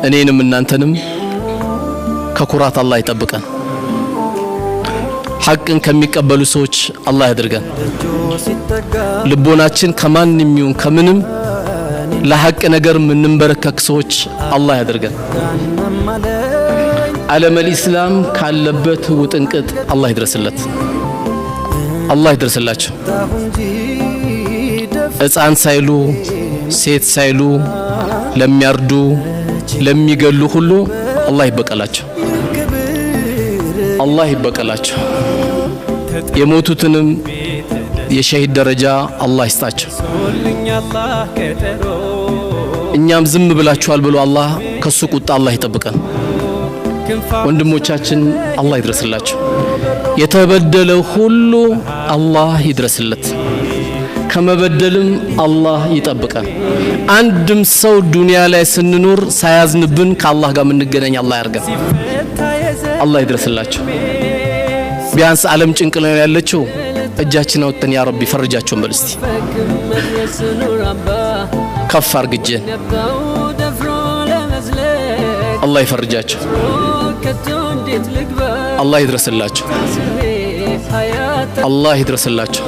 እኔንም እናንተንም ከኩራት አላህ ይጠብቀን። ሐቅን ከሚቀበሉ ሰዎች አላህ ያድርገን። ልቦናችን ከማንም ይሁን ከምንም ለሐቅ ነገር ምንንበረከክ ሰዎች አላህ ያድርገን። ዓለመል ኢስላም ካለበት ውጥንቅጥ አላህ ይድረስለት፣ አላህ ይድረስላቸው። ሕፃን ሳይሉ ሴት ሳይሉ ለሚያርዱ ለሚገሉ ሁሉ አላህ ይበቀላቸው፣ አላህ ይበቀላቸው። የሞቱትንም የሸሂድ ደረጃ አላህ ይስጣቸው። እኛም ዝም ብላችኋል ብሎ አላህ ከሱ ቁጣ አላህ ይጠብቀን። ወንድሞቻችን አላህ ይድረስላቸው። የተበደለው ሁሉ አላህ ይድረስለት፣ ከመበደልም አላህ ይጠብቀን። አንድም ሰው ዱንያ ላይ ስንኖር ሳያዝንብን ከአላህ ጋር የምንገናኝ አላህ ያርገን። አላህ ይድረስላቸው። ቢያንስ ዓለም ጭንቅ ላይ ያለችው እጃችን አውጥተን ያ ረቢ ፈርጃቸው በል እስቲ ከፍ አርግጀን አላህ ይፈርጃቸው፣ አላህ ይድረስላቸው፣ አላህ ይድረስላቸው።